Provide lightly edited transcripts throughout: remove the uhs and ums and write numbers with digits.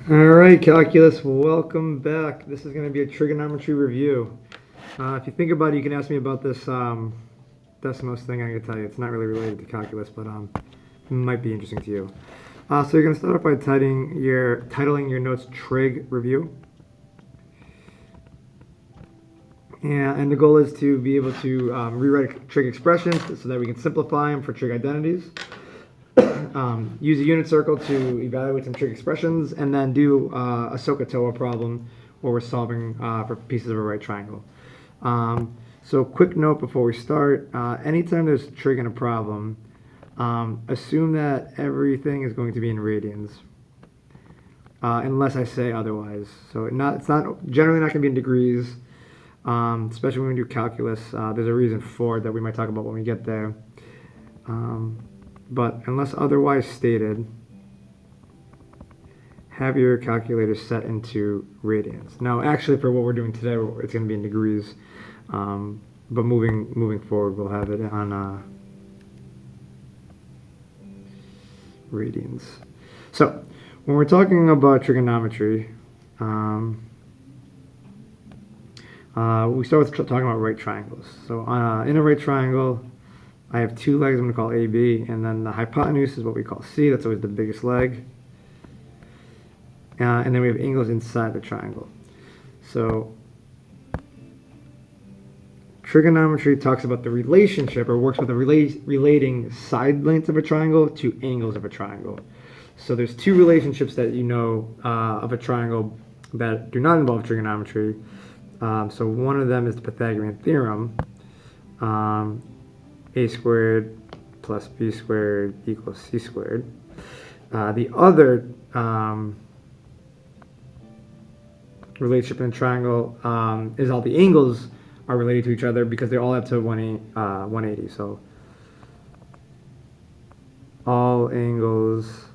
Alright, calculus, welcome back. This is going to be a trigonometry review. If you think about it, you can ask me about this decimos thing. I can tell you it's not really related to calculus, but it might be interesting to you. So you're going to start off by titling your notes trig review. And the goal is to be able to rewrite trig expressions so that we can simplify them for trig identities. Use a unit circle to evaluate some trig expressions, and then do a SOHCAHTOA problem where we're solving for pieces of a right triangle. So quick note before we start, anytime there's trig in a problem, assume that everything is going to be in radians, unless I say otherwise. So it's not generally not going to be in degrees, especially when we do calculus. There's a reason for it that we might talk about when we get there. But unless otherwise stated, have your calculator set into radians. Now, actually, for what we're doing today, it's going to be in degrees. But moving forward, we'll have it on radians. So, when we're talking about trigonometry, we start with talking about right triangles. So, in a right triangle, I have two legs I'm going to call AB, and then the hypotenuse is what we call C. That's always the biggest leg. And then we have angles inside the triangle. So trigonometry talks about the relationship, or works with the relating side lengths of a triangle to angles of a triangle. So there's two relationships that you know of a triangle that do not involve trigonometry. So one of them is the Pythagorean theorem. A squared plus b squared equals c squared. The other relationship in a triangle is all the angles are related to each other because they all have to 180. So all angles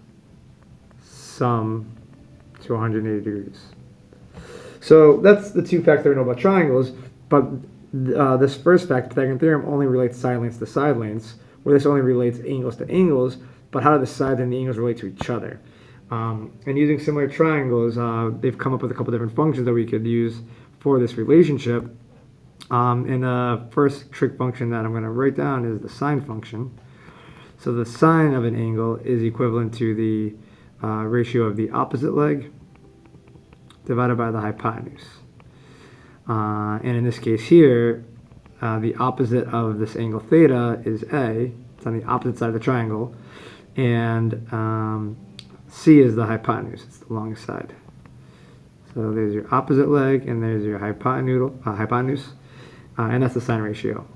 sum to 180 degrees. So that's the two facts that we know about triangles, but this first fact, Pythagorean theorem, only relates side lengths to side lengths, where this only relates angles to angles, but how do the sides and the angles relate to each other? And using similar triangles, they've come up with a couple different functions that we could use for this relationship. And the first trig function that I'm going to write down is the sine function. So the sine of an angle is equivalent to the ratio of the opposite leg divided by the hypotenuse. And in this case here, the opposite of this angle theta is A. It's on the opposite side of the triangle. And C is the hypotenuse. It's the longest side. So there's your opposite leg, and there's your hypotenuse. And that's the sine ratio.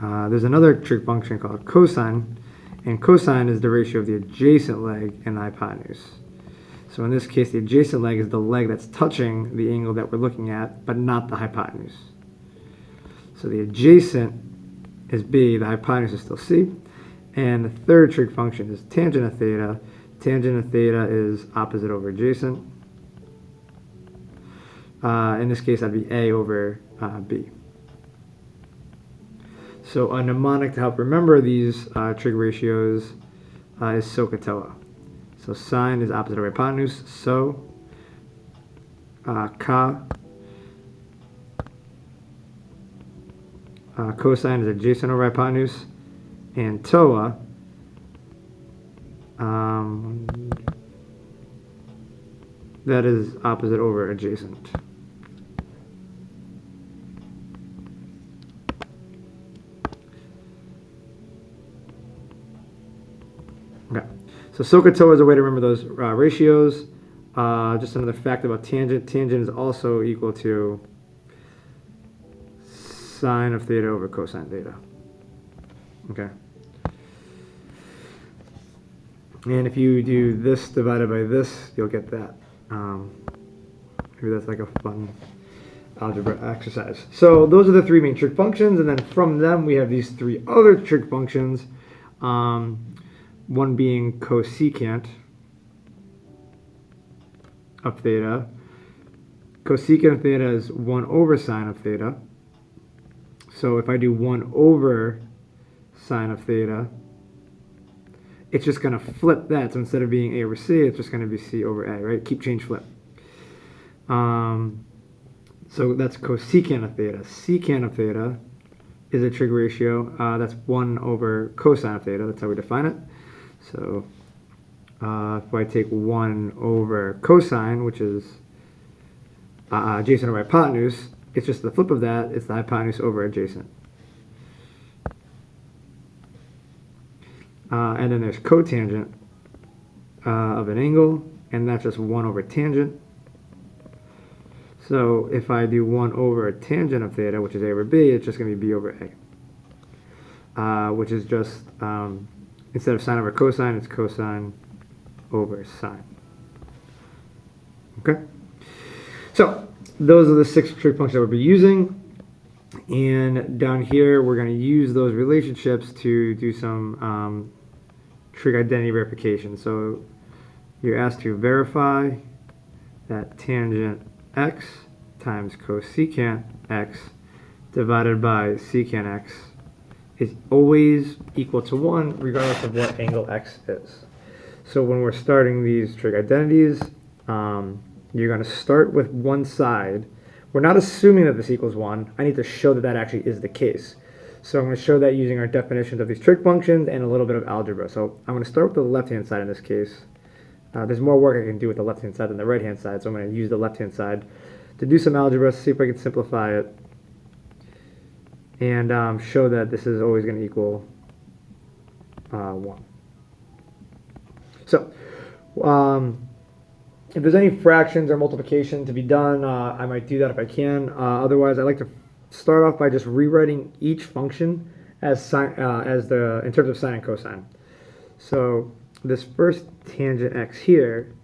There's another trig function called cosine. And cosine is the ratio of the adjacent leg and the hypotenuse. So in this case, the adjacent leg is the leg that's touching the angle that we're looking at, but not the hypotenuse. So the adjacent is B, the hypotenuse is still C. And the third trig function is tangent of theta. Tangent of theta is opposite over adjacent. In this case, that'd be A over B. So a mnemonic to help remember these trig ratios is SOHCAHTOA. So sine is opposite of hypotenuse, so cosine is adjacent over hypotenuse, and TOA that is opposite over adjacent. Okay. So SOHCAHTOA is a way to remember those ratios. Just another fact about tangent. Tangent is also equal to sine of theta over cosine theta. Okay. And if you do this divided by this, you'll get that. Maybe that's like a fun algebra exercise. So those are the three main trig functions, and then from them we have these three other trig functions. One being cosecant of theta. Cosecant of theta is 1 over sine of theta. So if I do 1 over sine of theta, it's just going to flip that. So instead of being A over C, it's just going to be C over A, right? Keep, change, flip. So that's cosecant of theta. Secant of theta is a trig ratio. That's 1 over cosine of theta. That's how we define it. So if I take 1 over cosine, which is adjacent over hypotenuse, it's just the flip of that. It's the hypotenuse over adjacent. And then there's cotangent of an angle, and that's just 1 over tangent. So if I do 1 over a tangent of theta, which is A over B, it's just going to be B over A, which is just, instead of sine over cosine, it's cosine over sine. Okay? So those are the 6 trig functions that we'll be using. And down here, we're going to use those relationships to do some trig identity verification. So you're asked to verify that tangent x times cosecant x divided by secant x is always equal to 1 regardless of what angle x is. So when we're starting these trig identities, you're going to start with one side. We're not assuming that this equals 1. I need to show that that actually is the case. So I'm going to show that using our definitions of these trig functions and a little bit of algebra. So I'm going to start with the left-hand side in this case. There's more work I can do with the left-hand side than the right-hand side, so I'm going to use the left-hand side to do some algebra, see if I can simplify it, and show that this is always going to equal 1. So if there's any fractions or multiplication to be done, I might do that if I can. Otherwise, I like to start off by just rewriting each function as sine, in terms of sine and cosine. So this first tangent x here,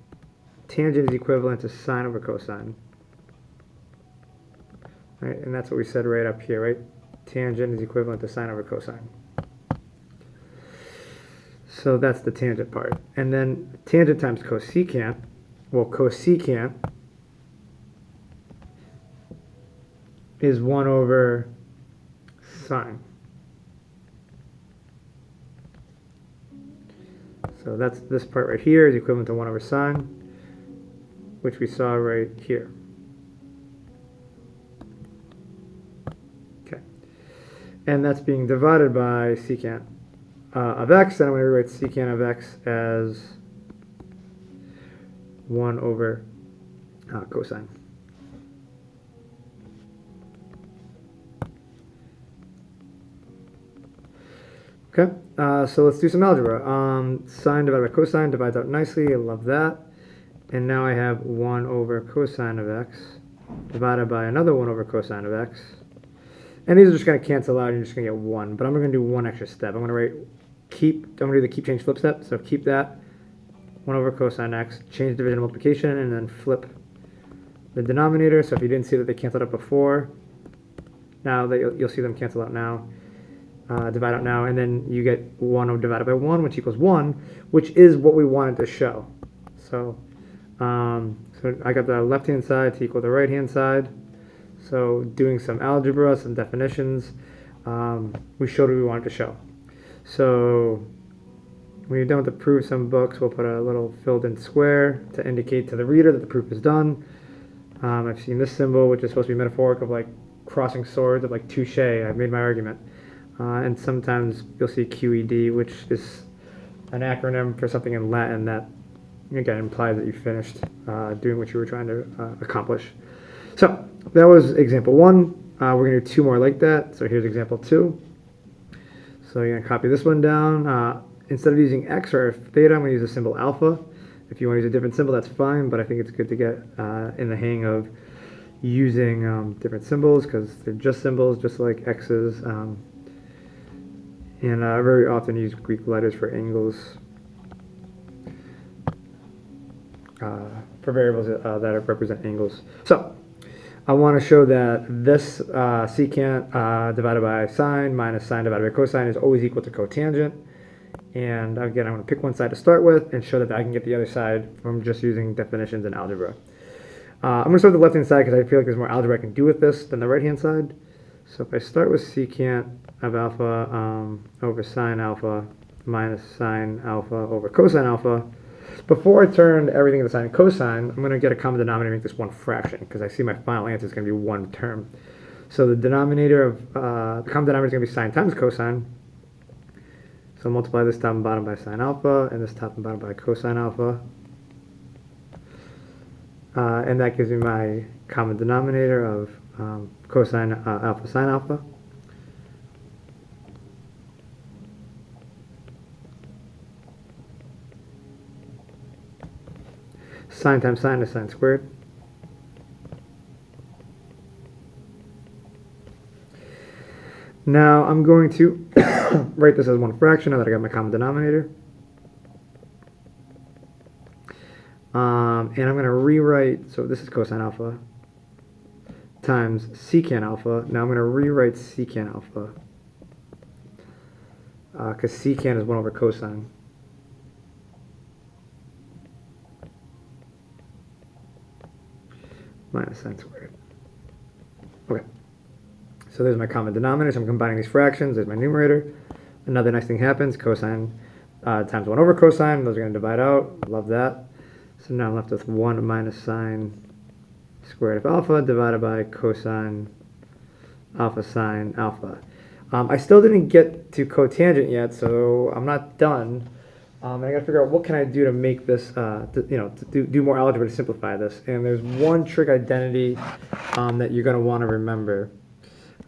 tangent is equivalent to sine over cosine. Right, and that's what we said right up here, right? Tangent is equivalent to sine over cosine. So that's the tangent part. And then tangent times cosecant, well, cosecant is 1 over sine. So that's this part right here is equivalent to 1 over sine, which we saw right here. Okay. And that's being divided by secant of x, and I'm going to rewrite secant of x as 1 over cosine. Okay, so let's do some algebra. Sine divided by cosine divides out nicely. I love that. And now I have 1 over cosine of x divided by another 1 over cosine of x. And these are just going to cancel out, and you're just going to get 1. But I'm going to do one extra step. I'm going to do the keep, change, flip step. So keep that 1 over cosine x, change division multiplication, and then flip the denominator. So if you didn't see that they canceled out before, now that you'll see them cancel out now. Divide out now, and then you get 1 divided by 1, which equals 1, which is what we wanted to show. So, so I got the left-hand side to equal the right-hand side. So doing some algebra, some definitions, we showed what we wanted to show. So when you're done with the proof, some books will put a little filled-in square to indicate to the reader that the proof is done. I've seen this symbol, which is supposed to be metaphoric of like crossing swords, of like touche, I've made my argument. And sometimes you'll see QED, which is an acronym for something in Latin that, again, implies that you finished doing what you were trying to accomplish. So that was example 1. We're going to do 2 more like that. So here's example 2. So you're going to copy this one down. Instead of using x or theta, I'm going to use the symbol alpha. If you want to use a different symbol, that's fine, but I think it's good to get in the hang of using different symbols because they're just symbols, just like x's. And I very often use Greek letters for angles, for variables that represent angles. So I want to show that this secant divided by sine minus sine divided by cosine is always equal to cotangent. And again, I'm going to pick one side to start with and show that I can get the other side from just using definitions and algebra. I'm going to start with the left-hand side because I feel like there's more algebra I can do with this than the right-hand side. So if I start with secant of alpha over sine alpha minus sine alpha over cosine alpha. Before I turn everything into sine and cosine, I'm going to get a common denominator and make this one fraction, because I see my final answer is going to be one term. So the denominator of, the common denominator is going to be sine times cosine. So multiply this top and bottom by sine alpha, and this top and bottom by cosine alpha. And that gives me my common denominator of cosine alpha sine alpha. Sine times sine is sine squared. Now I'm going to write this as one fraction now that I got my common denominator. And I'm going to rewrite, so this is cosine alpha times secant alpha. Now I'm going to rewrite secant alpha because secant is 1 over cosine. Minus sine squared. Okay. So there's my common denominator. So I'm combining these fractions. There's my numerator. Another nice thing happens. Cosine times 1 over cosine. Those are going to divide out. Love that. So now I'm left with 1 minus sine squared of alpha divided by cosine alpha sine alpha. I still didn't get to cotangent yet, so I'm not done. And I got to figure out what can I do to make this, to do more algebra to simplify this. And there's one trig identity that you're going to want to remember,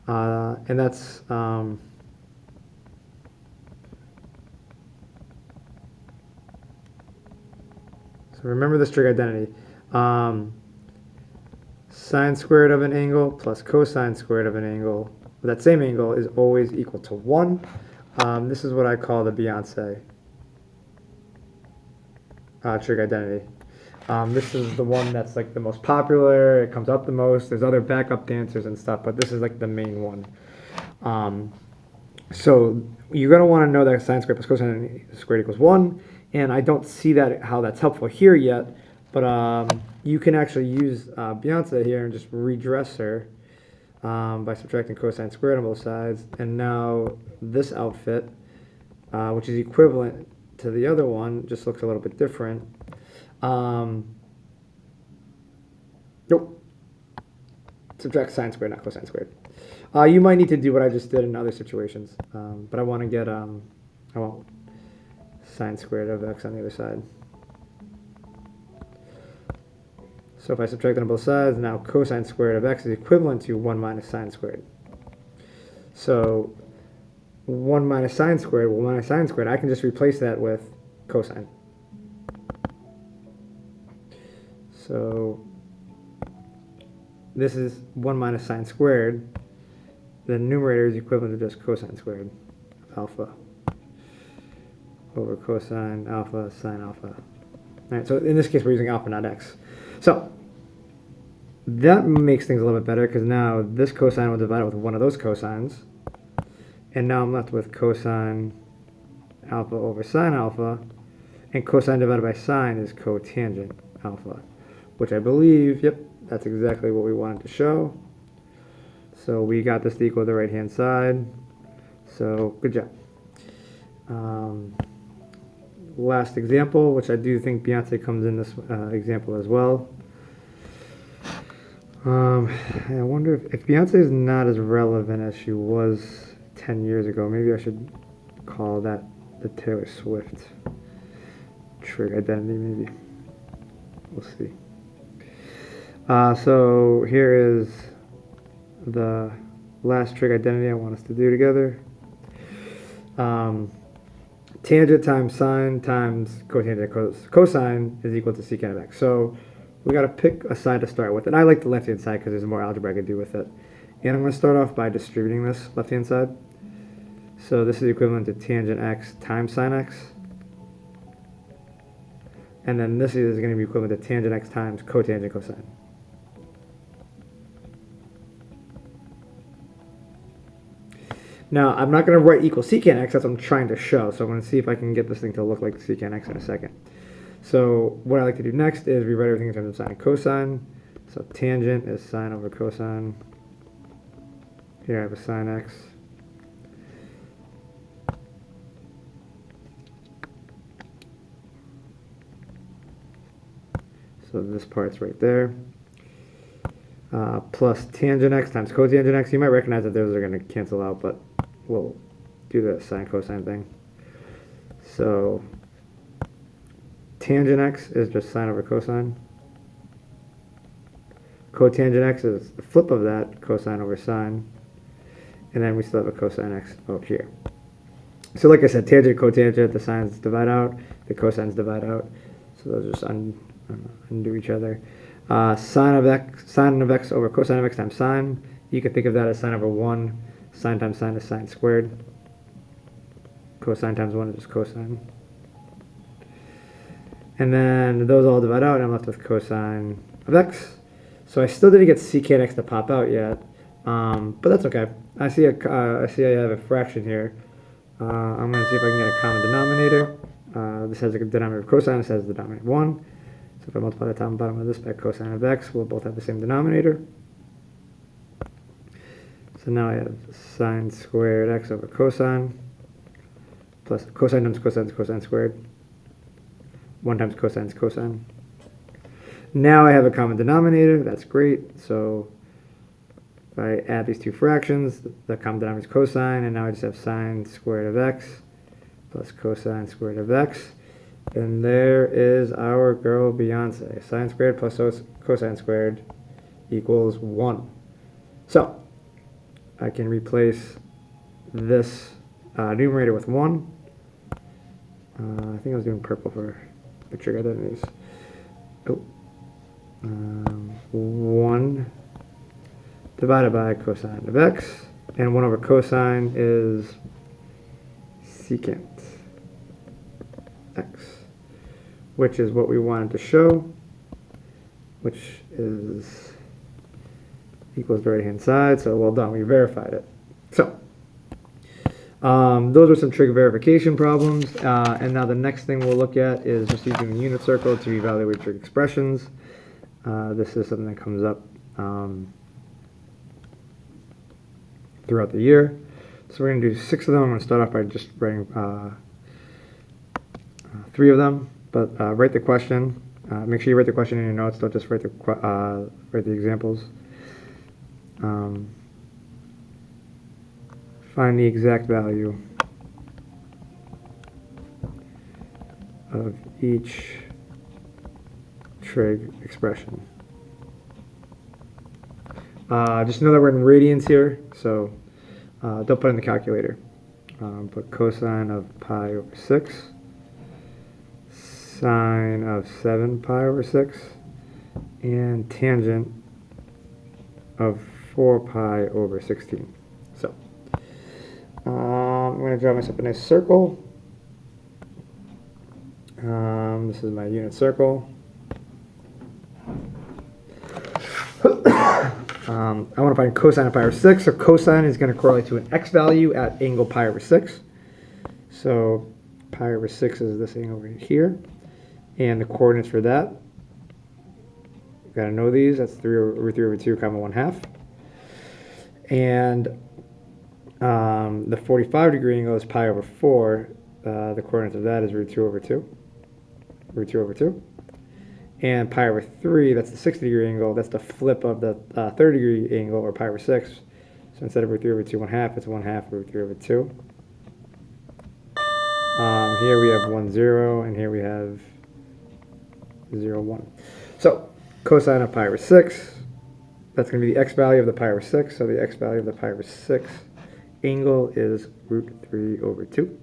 and that's so remember this trig identity. Sine squared of an angle plus cosine squared of an angle, that same angle, is always equal to 1. This is what I call the Beyonce trig identity. This is the one that's like the most popular. It comes up the most. There's other backup dancers and stuff, but this is like the main one. So you're going to want to know that sine squared plus cosine squared equals 1, and I don't see that how that's helpful here yet, but you can actually use Beyonce here and just redress her by subtracting cosine squared on both sides, and now this outfit, which is equivalent to the other one, just looks a little bit different. Nope. Subtract sine squared, not cosine squared. You might need to do what I just did in other situations, but I want to get, I want sine squared of x on the other side. So if I subtract it on both sides, now cosine squared of x is equivalent to 1 minus sine squared. So 1 minus sine squared, well, minus sine squared, I can just replace that with cosine. So this is 1 minus sine squared. The numerator is equivalent to just cosine squared of alpha over cosine alpha sine alpha. All right, so in this case we're using alpha, not x. So that makes things a little bit better, because now this cosine will divide with one of those cosines, and now I'm left with cosine alpha over sine alpha, and cosine divided by sine is cotangent alpha, which I believe, yep, that's exactly what we wanted to show. So we got this to equal the right hand side, so good job. Last example, which I do think Beyonce comes in this example as well. I wonder if Beyonce is not as relevant as she was 10 years ago, maybe I should call that the Taylor Swift trig identity, maybe. We'll see. So here is the last trig identity I want us to do together. Tangent times sine times cotangent cosine is equal to secant of x. So we got to pick a side to start with, and I like the left-hand side because there's more algebra I can do with it. And I'm going to start off by distributing this left-hand side. So this is equivalent to tangent x times sine x. And then this is going to be equivalent to tangent x times cotangent cosine. Now, I'm not going to write equal secant x, that's what I'm trying to show. So I'm going to see if I can get this thing to look like secant x in a second. So what I like to do next is rewrite everything in terms of sine and cosine. So tangent is sine over cosine. Here I have a sine x. So this part's right there. Plus tangent x times cotangent x. You might recognize that those are going to cancel out, but we'll do the sine cosine thing. So tangent x is just sine over cosine. Cotangent x is the flip of that, cosine over sine. And then we still have a cosine x up here. So like I said, tangent, cotangent, the sines divide out, the cosines divide out. So those just undo each other. Sine of x over cosine of x times sine. You can think of that as sine over 1. Sine times sine is sine squared. Cosine times 1 is just cosine. And then those all divide out, and I'm left with cosine of x. So I still didn't get secant x to pop out yet, but that's okay. I see I have a fraction here. I'm going to see if I can get a common denominator. This has a denominator of cosine, this has the denominator of 1. So if I multiply the top and bottom of this by cosine of x, we'll both have the same denominator. So now I have sine squared x over cosine, plus cosine times cosine is cosine squared. 1 times cosine is cosine. Now I have a common denominator, that's great. So if I add these two fractions, the common denominator is cosine, and now I just have sine squared of x plus cosine squared of x. And there is our girl Beyonce. Sine squared plus cosine squared equals 1. So I can replace this numerator with 1. I think I was doing purple for the trig identities. Oh. 1 divided by cosine of x, and 1 over cosine is secant x, which is what we wanted to show, which is equals the right hand side. So well done, we verified it. So those are some trig verification problems, and now the next thing we'll look at is just using the unit circle to evaluate trig expressions. This is something that comes up throughout the year. So we're going to do 6 of them. I'm going to start off by just writing 3 of them, but write the question. Make sure you write the question in your notes. Don't just write the examples. Find the exact value of each trig expression. Just know that we're in radians here, so don't put it in the calculator. Put cosine of pi over 6, sine of 7 pi over 6, and tangent of 4 pi over 16. So I'm going to draw myself a nice circle. This is my unit circle. I want to find cosine of pi over 6. So cosine is going to correlate to an x value at angle pi over 6. So pi over 6 is this angle right here. And the coordinates for that, you've got to know these. That's 3 over 2, comma 1/2. And the 45-degree angle is pi over 4. The coordinates of that is root 2 over 2. Root 2 over 2. And pi over 3, that's the 60-degree angle. That's the flip of the 30-degree angle, or pi over 6. So instead of root 3 over 2, 1/2, it's 1/2 root 3 over 2. Here we have 1, 0, and here we have 0, 1. So cosine of pi over 6, that's going to be the x value of the pi over 6. So the x value of the pi over 6 angle is root 3 over 2.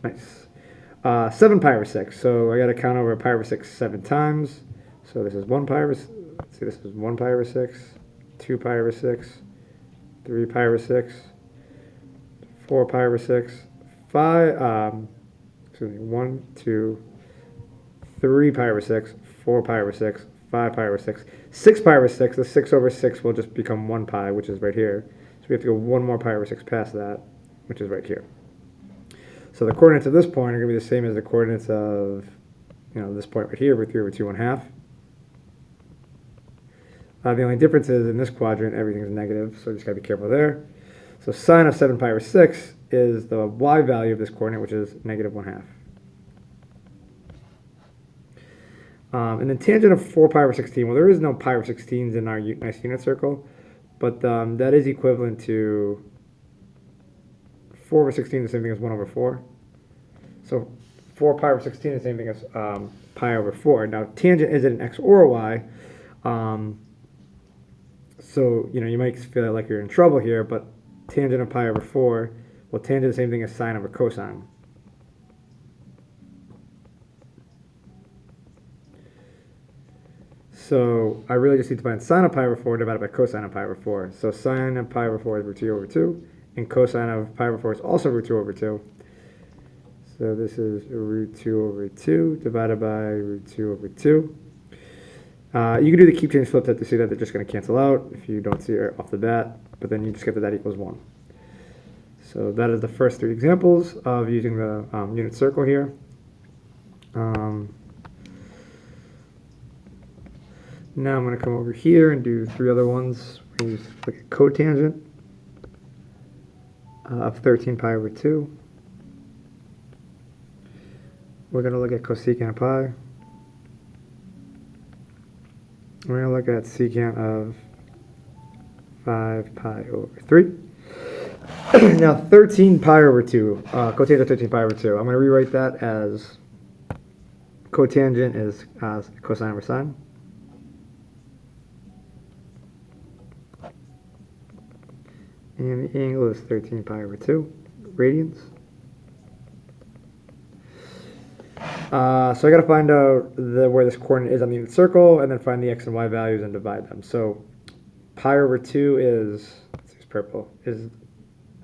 Nice. 7 pi over 6. So I got to count over pi over 6 7 times. So this is 1 pi over, let's see, this is 1 pi over 6, 2 pi over 6, 3 pi over 6, 4 pi over 6, 1, 2, 3 pi over 6, 4 pi over 6, 5 pi over 6, 6 pi over 6. The 6 over 6 will just become 1 pi, which is right here. So we have to go 1 more pi over 6 past that, which is right here. So the coordinates of this point are going to be the same as the coordinates of, this point right here, root 3 over 2, 1/2. The only difference is in this quadrant, everything's negative, so just got to be careful there. So sine of 7 pi over 6 is the y value of this coordinate, which is negative 1/2. And then tangent of 4 pi over 16, well, there is no pi over 16s in our nice unit circle, but that is equivalent to 4 over 16 is the same thing as 1 over 4. So 4 pi over 16 is the same thing as pi over 4. Now, tangent isn't an x or a y. So, you might feel like you're in trouble here, but tangent of pi over 4, well, tangent is the same thing as sine over cosine. So I really just need to find sine of pi over 4 divided by cosine of pi over 4. So sine of pi over 4 is root 2 over 2, and cosine of pi over 4 is also root 2 over 2. So this is root 2 over 2 divided by root 2 over 2. You can do the keep change flip to see that they're just going to cancel out if you don't see it off the bat, but then you just get that equals 1. So that is the first 3 examples of using the unit circle here. Now I'm going to come over here and do 3 other ones. We're going to use like a cotangent of 13 pi over 2. We're going to look at cosecant of pi. We're going to look at secant of 5 pi over 3. Now 13 pi over 2, cotangent of 13 pi over 2. I'm going to rewrite that as cotangent is cosine over sine. And the angle is 13 pi over 2 radians. So I got to find out where this coordinate is on the unit circle, and then find the x and y values and divide them. So pi over 2 is, let's use purple, is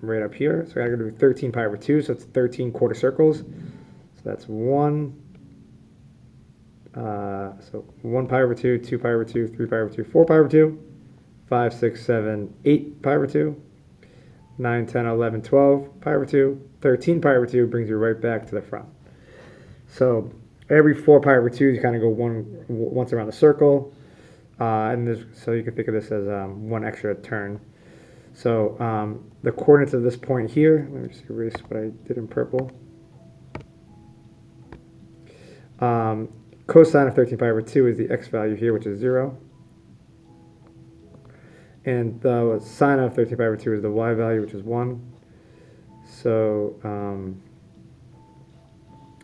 right up here. So I got to do 13 pi over 2, so it's 13 quarter circles. So that's 1. So 1 pi over 2, 2 pi over 2, 3 pi over 2, 4 pi over 2, 5, 6, 7, 8 pi over 2, 9, 10, 11, 12 pi over 2, 13 pi over 2 brings you right back to the front. So every 4 pi over 2, you kind of go once around the circle, so you can think of this as 1 extra turn. So the coordinates of this point here, let me just erase what I did in purple. Cosine of 13 pi over 2 is the x value here, which is 0. And the sine of 13 pi over 2 is the y value, which is 1. So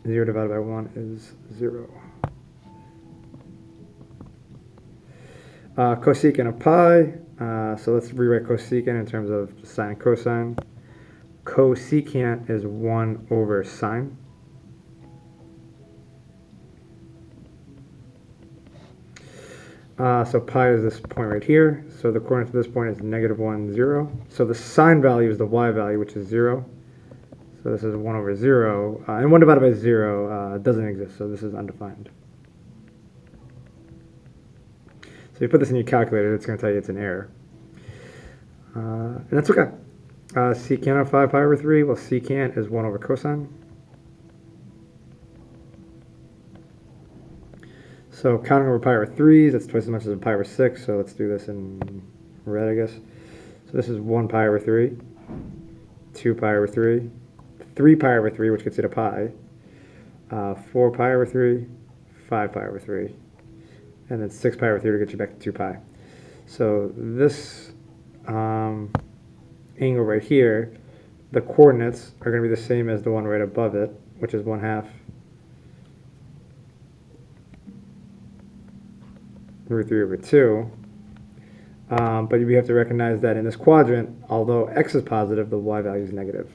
0 divided by 1 is 0. Cosecant of pi. So let's rewrite cosecant in terms of sine and cosine. Cosecant is 1 over sine. So pi is this point right here. So the coordinate for this point is negative 1, 0. So the sine value is the y value, which is 0. So this is 1 over 0. And 1 divided by 0 doesn't exist, so this is undefined. So you put this in your calculator, it's going to tell you it's an error. And that's okay. Secant of 5 pi over 3, well, secant is 1 over cosine. So counting over pi over 3s, that's twice as much as a pi over 6, so let's do this in red, I guess. So this is 1 pi over 3, 2 pi over 3, 3 pi over 3, which gets you to pi, 4 pi over 3, 5 pi over 3, and then 6 pi over 3 to get you back to 2 pi. So this angle right here, the coordinates are going to be the same as the one right above it, which is 1/2 root 3 over 2. But we have to recognize that in this quadrant, although x is positive, the y value is negative.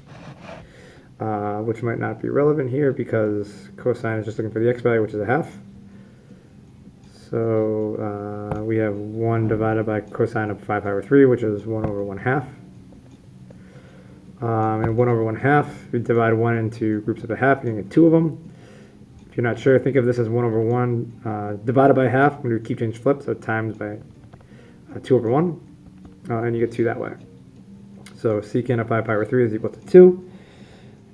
Which might not be relevant here because cosine is just looking for the x value, which is 1/2. So we have 1 divided by cosine of 5 pi over 3, which is 1 over 1/2. And 1 over 1/2, we divide 1 into groups of 1/2, you can get 2 of them. If you're not sure, think of this as 1 over 1 divided by 1/2. I'm going to keep change flip, so times by 2 over 1, and you get 2 that way. So secant of 5 pi over 3 is equal to 2.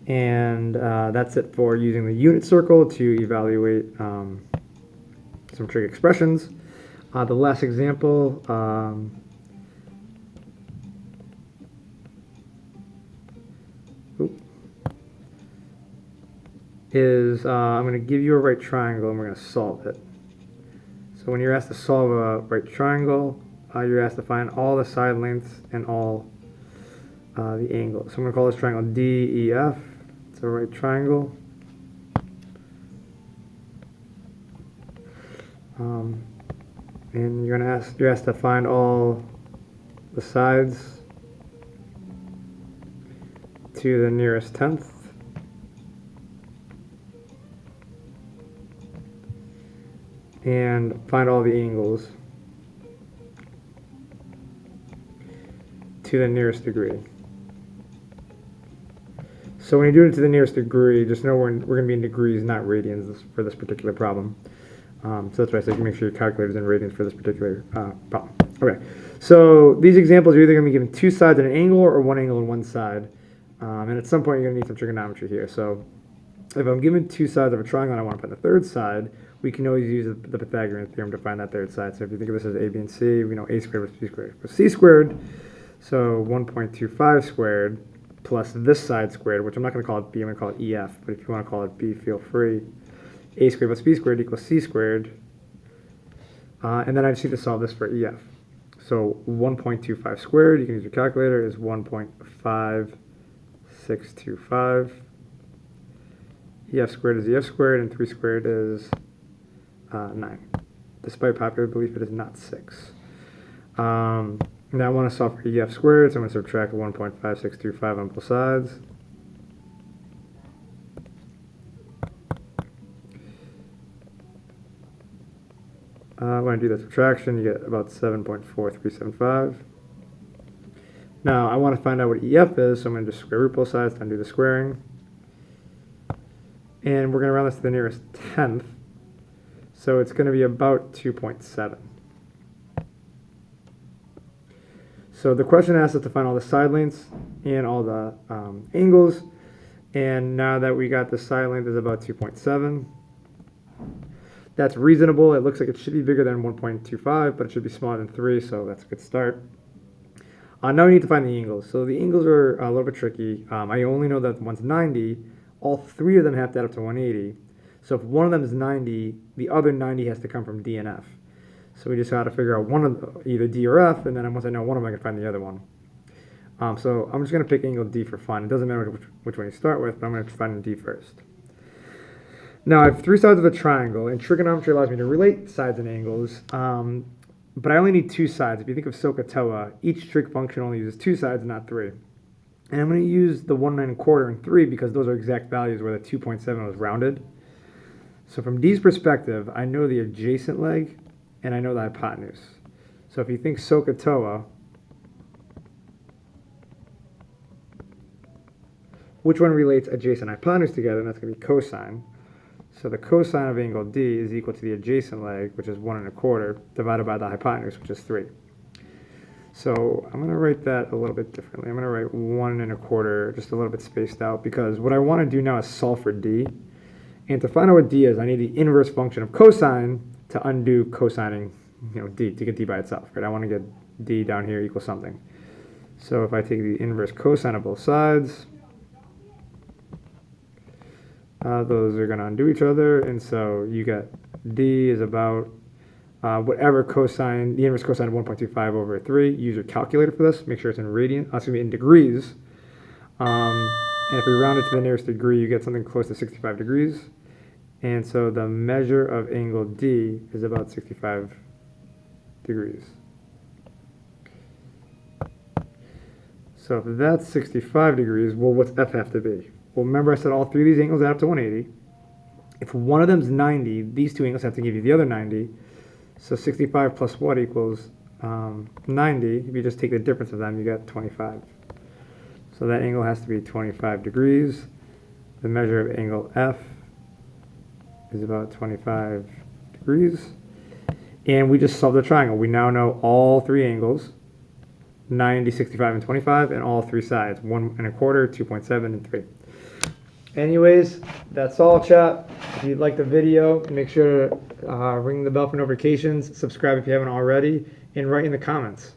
And that's it for using the unit circle to evaluate some trig expressions. The last example is I'm going to give you a right triangle and we're going to solve it. So when you're asked to solve a right triangle, you're asked to find all the side lengths and all the angles. So I'm going to call this triangle DEF. It's a right triangle. And you're asked to find all the sides to the nearest tenth. And find all the angles to the nearest degree. So when you do it to the nearest degree, just know we're going to be in degrees, not radians for this particular problem. So that's why I said make sure your calculator's in radians for this particular problem. Okay, so these examples are either going to be given two sides at an angle or one angle and one side. And at some point you're going to need some trigonometry here. So if I'm given two sides of a triangle and I want to put the third side, we can always use the Pythagorean theorem to find that third side. So if you think of this as a, b, and c, we know a squared plus b squared equals c squared. So 1.25 squared plus this side squared, which I'm not going to call it b, I'm going to call it ef, but if you want to call it b, feel free. A squared plus b squared equals c squared. And then I just need to solve this for ef. So 1.25 squared, you can use your calculator, is 1.5625. ef squared is ef squared, and 3 squared is 9. Despite popular belief, it is not 6. Now I want to solve for ef squared, so I'm going to subtract 1.5625 on both sides. When I do that subtraction, you get about 7.4375. Now I want to find out what ef is, so I'm going to just square root both sides, then do the squaring. And we're going to round this to the nearest tenth. So it's going to be about 2.7. So the question asks us to find all the side lengths and all the angles. And now that we got the side length is about 2.7. That's reasonable. It looks like it should be bigger than 1.25, but it should be smaller than 3, so that's a good start. Now we need to find the angles. So the angles are a little bit tricky. I only know that one's 90. All three of them have to add up to 180. So if one of them is 90, the other 90 has to come from D and F. So we just got to figure out one of either D or F, and then once I know one of them, I can find the other one. So I'm just going to pick angle D for fun. It doesn't matter which one you start with, but I'm going to find D first. Now I have three sides of a triangle, and trigonometry allows me to relate sides and angles, but I only need two sides. If you think of SOHCAHTOA, each trig function only uses two sides, not three. And I'm going to use the 1 9/4 and 3 because those are exact values where the 2.7 was rounded. So from D's perspective, I know the adjacent leg and I know the hypotenuse. So if you think SOHCAHTOA, which one relates adjacent hypotenuse together? And that's going to be cosine. So the cosine of angle D is equal to the adjacent leg, which is 1 1/4, divided by the hypotenuse, which is 3. So I'm going to write that a little bit differently. I'm going to write 1 1/4, just a little bit spaced out, because what I want to do now is solve for D. And to find out what D is, I need the inverse function of cosine to undo cosining, D, to get D by itself, right? I want to get D down here equals something. So if I take the inverse cosine of both sides, those are going to undo each other, and so you get D is about whatever cosine, the inverse cosine of 1.25 over 3. Use your calculator for this. Make sure it's in radian. It's going to be in degrees. And if we round it to the nearest degree, you get something close to 65 degrees. And so the measure of angle D is about 65 degrees. So if that's 65 degrees, well, what's F have to be? Well, remember I said all three of these angles add up to 180. If one of them is 90, these two angles have to give you the other 90. So 65 plus what equals 90? If you just take the difference of them, you get 25. So that angle has to be 25 degrees. The measure of angle F is about 25 degrees. And we just solved the triangle. We now know all three angles, 90, 65, and 25, and all three sides, 1 1/4, 2.7, and 3. Anyways, that's all, chat. If you like the video, make sure to ring the bell for notifications, subscribe if you haven't already, and write in the comments.